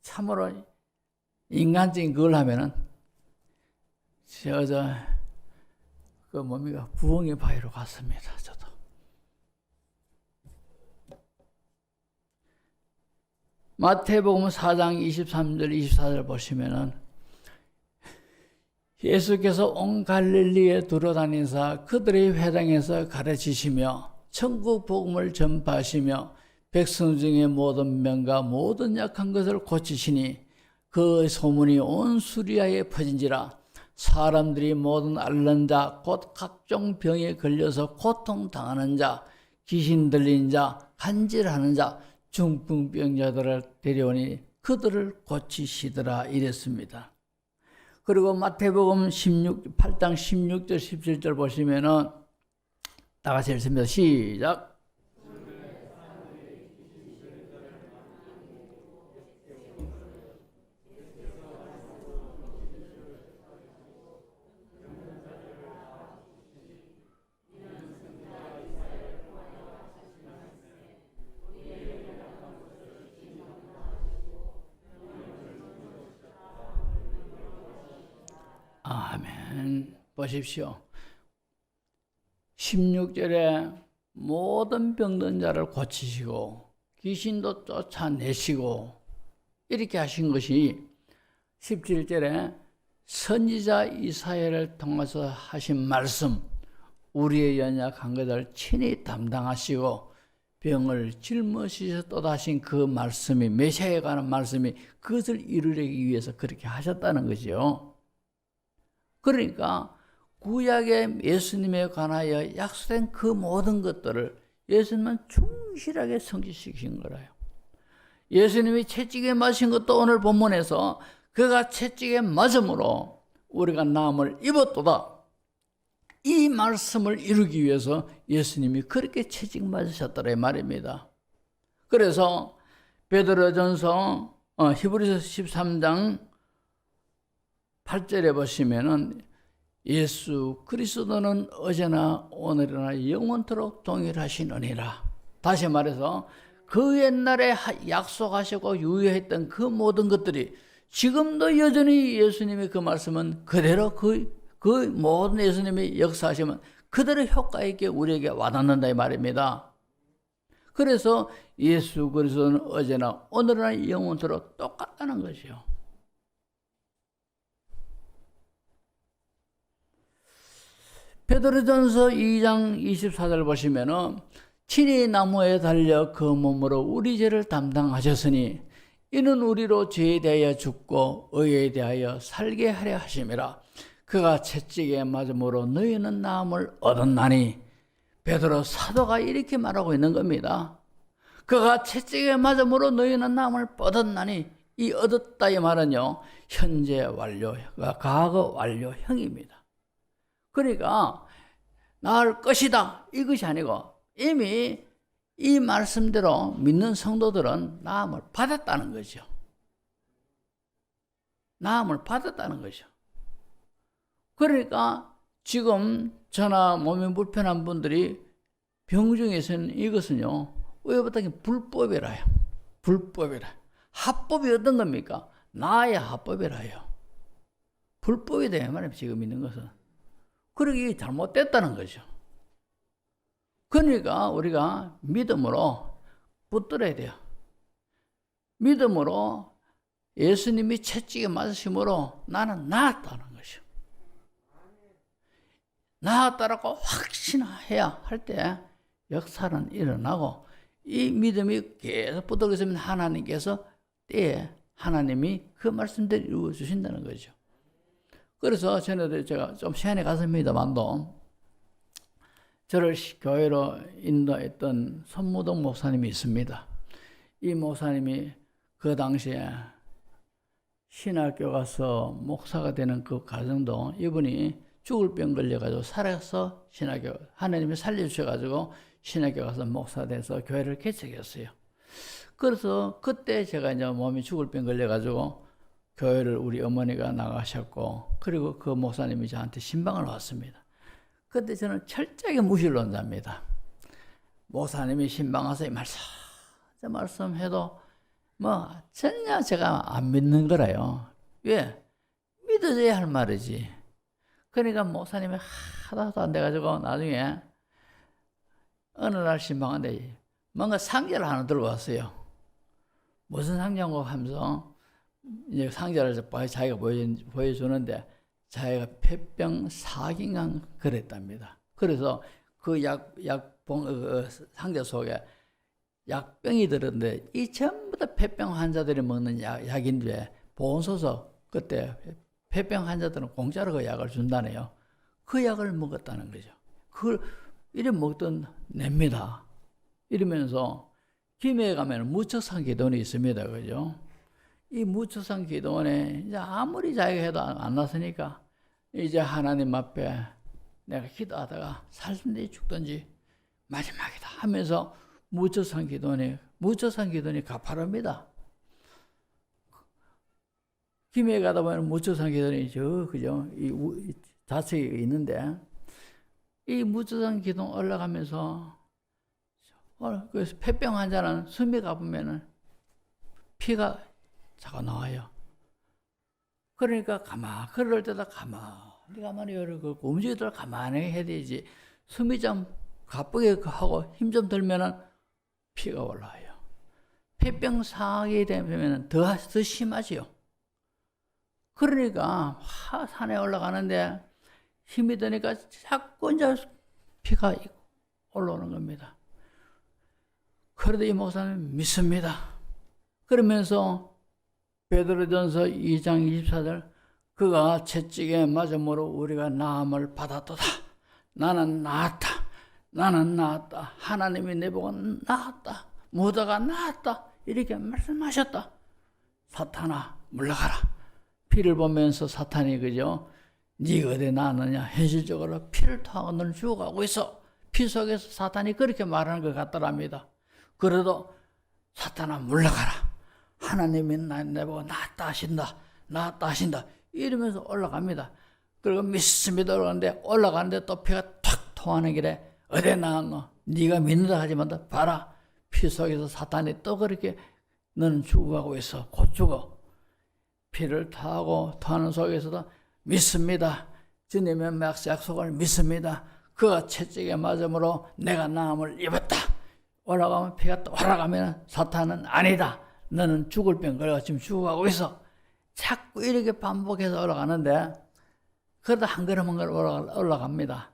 참으로 인간적인 그걸 하면은, 그 뭡니까, 부엉이 바위로 갔습니다, 저도. 마태복음 4장 23절, 24절 보시면은, 예수께서 온 갈릴리에 두루다니사 그들의 회당에서 가르치시며 천국 복음을 전파하시며 백성 중에 모든 병과 모든 약한 것을 고치시니 그 소문이 온 수리아에 퍼진지라. 사람들이 모든 앓는 자 곧 각종 병에 걸려서 고통당하는 자 귀신 들린 자 간질하는 자 중풍병자들을 데려오니 그들을 고치시더라 이랬습니다. 그리고 마태복음 8장 16절 17절 보시면은 다 같이 읽습니다. 시작. 아멘. 보십시오. 16절에 모든 병든 자를 고치시고 귀신도 쫓아내시고 이렇게 하신 것이 17절에 선지자 이사야를 통해서 하신 말씀, 우리의 연약한 것을 친히 담당하시고 병을 짊어지셔 또다신 그 말씀이 메시아에 관한 말씀이 그것을 이루기 위해서 그렇게 하셨다는 거죠. 그러니까 구약의 예수님에 관하여 약속된 그 모든 것들을 예수님은 충실하게 성취시킨 거라요. 예수님이 채찍에 맞으신 것도 오늘 본문에서 그가 채찍에 맞음으로 우리가 나음을 입었도다. 이 말씀을 이루기 위해서 예수님이 그렇게 채찍 맞으셨더라 이 말입니다. 그래서 베드로전서 히브리서 13장 8절에 보시면은 예수 그리스도는 어제나 오늘이나 영원토록 동일하시느니라. 다시 말해서 그 옛날에 약속하시고 유효했던 그 모든 것들이 지금도 여전히 예수님의 그 말씀은 그대로 그 모든 예수님의 역사하시면 그대로 효과 있게 우리에게 와닿는다 이 말입니다. 그래서 예수 그리스도는 어제나 오늘날 영원토록 똑같다는 것이요. 베드로전서 2장 24절 보시면은 친히 나무에 달려 그 몸으로 우리 죄를 담당하셨으니 이는 우리로 죄에 대하여 죽고 의에 대하여 살게 하려 하심이라. 그가 채찍에 맞음으로 너희는 나음을 얻었나니. 베드로 사도가 이렇게 말하고 있는 겁니다. 그가 채찍에 맞음으로 너희는 나음을 얻었나니. 이 얻었다 이 말은요, 현재 완료, 과거 완료형입니다. 그러니까 나을 것이다 이것이 아니고 이미 이 말씀대로 믿는 성도들은 나음을 받았다는 거죠. 나음을 받았다는 거죠. 그러니까 지금 저나 몸이 불편한 분들이 병중에서는 이것은요, 왜부터 불법이라요. 불법이라. 합법이 어떤 겁니까? 나의 합법이라요. 불법이다 이 말이에요. 지금 있는 것은. 그러기 잘못됐다는 거죠. 그러니까 우리가 믿음으로 붙들어야 돼요. 믿음으로 예수님이 채찍에 맞으심으로 나는 나았다는 것이요. 나았다라고 확신해야 할 때 역사는 일어나고, 이 믿음이 계속 붙들고 있으면 하나님께서 때에 하나님이 그 말씀대로 이루어주신다는 거죠. 그래서 전에도 제가 좀 시간이 갔습니다만도 저를 교회로 인도했던 손무동 목사님이 있습니다. 이 목사님이 그 당시에 신학교 가서 목사가 되는 그 과정도 이분이 죽을 병 걸려가지고 살아서 신학교, 하나님이 살려주셔가지고 신학교 가서 목사 돼서 교회를 개척했어요. 그래서 그때 제가 이제 몸이 죽을 병 걸려가지고 교회를 우리 어머니가 나가셨고, 그리고 그 목사님이 저한테 신방을 왔습니다. 그때 저는 철저하게 무신론자입니다. 목사님이 신방 와서 이 말씀해도 전혀 제가 안 믿는 거라요. 왜? 믿어줘야 할 말이지. 그러니까 목사님이 하나도 안 돼가지고 나중에 어느 날 신방한데 뭔가 상자를 하나 들고 왔어요. 무슨 상자인고 하면서 이제 상자를 자기가 보여주는데 자기가 폐병 4기간 그랬답니다. 그래서 그 상자 속에 약병이 들었는데 이 전부 다 폐병 환자들이 먹는 약인데 보험소서 그때 폐병 환자들은 공짜로 그 약을 준다네요. 그 약을 먹었다는 거죠. 그걸 이래 먹던 냅니다. 이러면서 김해에 가면 무척산 기도원이 있습니다. 그죠? 이 무척산 기도원에 이제 아무리 자기가 해도 안 났으니까 이제 하나님 앞에 내가 기도하다가 살든지 죽든지 마지막이다 하면서 무척산 기도원이 가파릅니다. 김해에 가다 보면 무척산 기도원이 그죠? 이 좌측에 있는데 이 무척산 기도원 올라가면서 그래서 폐병 환자는 숨이 가보면은 피가 자가 나와요. 그러니까 그럴 때다 가만히 움직이더라 가만히 해야 되지. 숨이 좀 가쁘게 하고 힘 좀 들면은 피가 올라와요. 폐병 상하게 되면 더 심하지요. 그러니까 산에 올라가는데 힘이 드니까 자꾸 이제 피가 올라오는 겁니다. 그래도 이 목사는 믿습니다. 그러면서 베드로전서 2장 24절 그가 채찍에 맞음으로 우리가 나음을 받았도다. 나는 나았다. 하나님이 내보고 나았다. 모두가 나았다. 이렇게 말씀하셨다. 사탄아 물러가라. 피를 보면서 사탄이 그죠? 네가 어디 나았느냐. 현실적으로 피를 토하고 너는 죽어가고 있어. 피 속에서 사탄이 그렇게 말하는 것 같더랍니다. 그래도 사탄아 물러가라. 하나님이 내보고 나았다 하신다. 이러면서 올라갑니다. 그리고 믿습니다. 올라가는데 또 피가 탁 통하는 길에 어디 나왔노? 네가 믿는다 하지만 봐라. 피 피 속에서 사탄이 또 그렇게 너는 죽어가고 있어. 곧 죽어. 피를 토하고 토하는 속에서도 믿습니다. 주님의 약속을 믿습니다. 그가 채찍에 맞음으로 내가 나음을 입었다. 올라가면 피가 또 올라가면 사탄은 아니다. 너는 죽을 병 걸려 지금 죽어가고 있어. 자꾸 이렇게 반복해서 올라가는데 그러다 한 걸음 한 걸음 올라갑니다.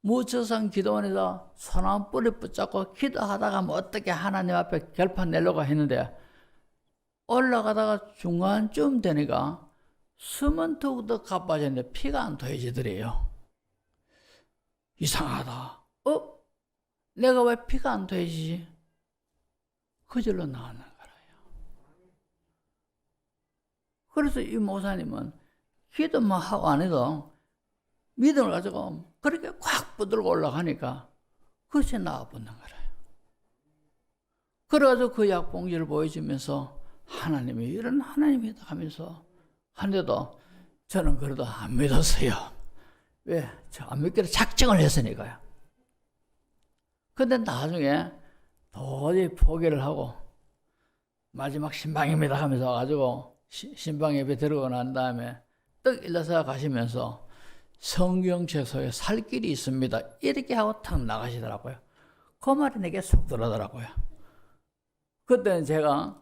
무처상 기도원에서 소나무 뿌리 붙잡고 기도하다가 뭐 어떻게 하나님 앞에 결판 내려고 했는데 올라가다가 중간쯤 되니까 숨은 턱도 가빠졌는데 피가 안 토해지더래요. 이상하다. 내가 왜 피가 안 토해지지? 그절로 나왔는 거라요. 그래서 이 목사님은 기도만 하고 안 해도 믿음을 가지고 그렇게 꽉 붙들고 올라가니까 그것이 나와붙는 거라요. 그래가지고 그 약봉지를 보여주면서 하나님이 이런 하나님이다 하면서 한데도 저는 그래도 안 믿었어요. 왜? 저 안 믿기로 작정을 했으니까요. 근데 나중에 도저히 포기를 하고 마지막 신방입니다 하면서 와가지고 신방 예배 들어가고 난 다음에 떡 일러서 가시면서 성경책 속에 살 길이 있습니다. 이렇게 하고 탁 나가시더라고요. 그 말이 내게 속 들어오더라고요. 그때는 제가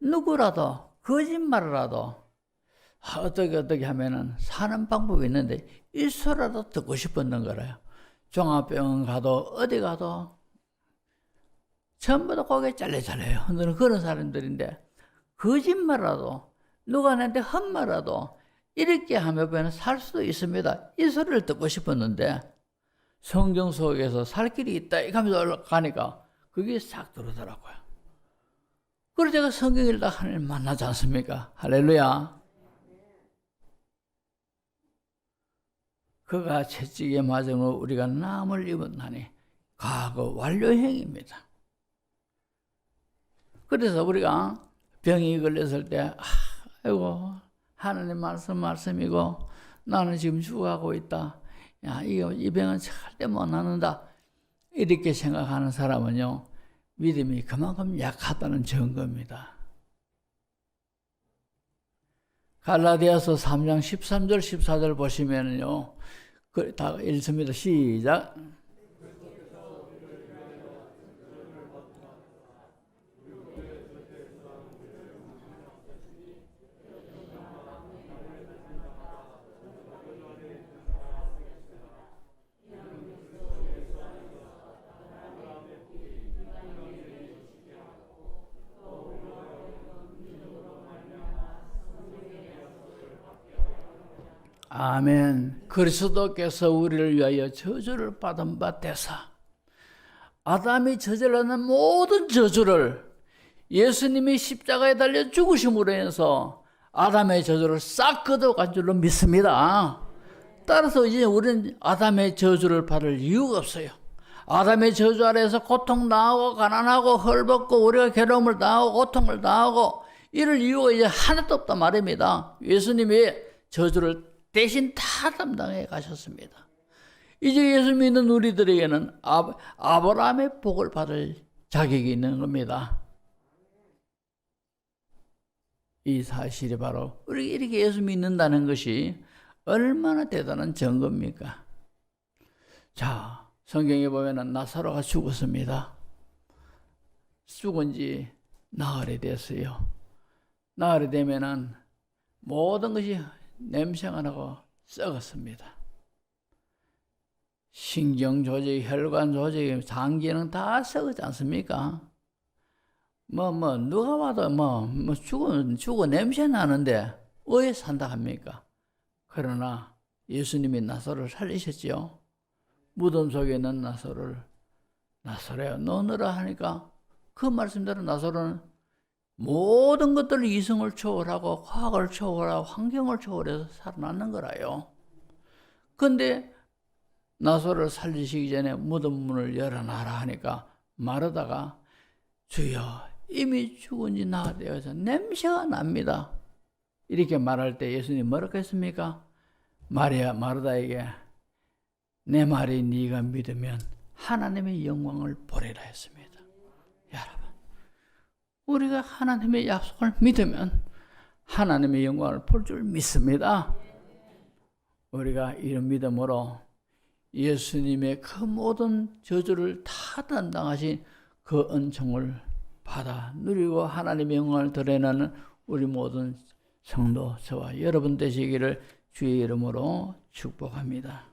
누구라도 거짓말이라도 어떻게 하면은 사는 방법이 있는데 일소라도 듣고 싶었는 거래요. 종합병원 가도 어디 가도 전부 다 고개 잘려요. 흔드는 그런 사람들인데 거짓말이라도 누가 나한테 헛말이라도 이렇게 하면 살 수도 있습니다. 이 소리를 듣고 싶었는데 성경 속에서 살 길이 있다 이렇게 하면서 올라가니까 그게 싹 들어오더라고요. 그래서 제가 성경 읽다가 하나님 만나지 않습니까? 할렐루야. 그가 채찍에 맞음으로 우리가 나음을 입었나니 과거 완료형입니다. 그래서 우리가 병이 걸렸을 때 아이고 하나님 말씀이고 나는 지금 죽어가고 있다. 야, 이 병은 절대 못 낫는다. 이렇게 생각하는 사람은요, 믿음이 그만큼 약하다는 증거입니다. 갈라디아서 3장 13절 14절 보시면요, 다 읽습니다. 시작. 아멘. 그리스도께서 우리를 위하여 저주를 받은 바 되사 아담이 저질러는 모든 저주를 예수님이 십자가에 달려 죽으심으로 해서 아담의 저주를 싹 걷어간 줄로 믿습니다. 따라서 이제 우리는 아담의 저주를 받을 이유가 없어요. 아담의 저주 아래에서 고통 당하고 가난하고 헐벗고 우리가 괴로움을 당하고 고통을 당하고 이럴 이유가 이제 하나도 없단 말입니다. 예수님이 저주를 대신 다 담당해 가셨습니다. 이제 예수 믿는 우리들에게는 아브라함의 복을 받을 자격이 있는 겁니다. 이 사실이 바로 우리 이렇게 예수 믿는다는 것이 얼마나 대단한 증거입니까? 자, 성경에 보면은 나사로가 죽었습니다. 죽은 지 나흘이 됐어요. 나흘이 되면은 모든 것이 냄새가 나고 썩었습니다. 신경 조직, 혈관 조직, 장기는 다 썩었지 않습니까? 누가 봐도 죽어 냄새 나는데 왜 산다 합니까? 그러나 예수님이 나사로를 살리셨지요. 무덤 속에 있는 나사로야 너느라 하니까 그 말씀대로 나사로는 모든 것들을 이성을 초월하고 과학을 초월하고 환경을 초월해서 살아났는 거라요. 근데 나사로를 살리시기 전에 무덤 문을 열어놔라 하니까 마르다가 주여 이미 죽은 지 나흘 되어서 냄새가 납니다. 이렇게 말할 때 예수님 뭐라고 했습니까? 마르다에게 내 말이 네가 믿으면 하나님의 영광을 보리라 했습니다. 우리가 하나님의 약속을 믿으면 하나님의 영광을 볼 줄 믿습니다. 우리가 이런 믿음으로 예수님의 그 모든 저주를 다担당하신 그 은총을 받아 누리고 하나님의 영광을 드러내는 우리 모든 성도 저와 여러분 되시기를 주의 이름으로 축복합니다.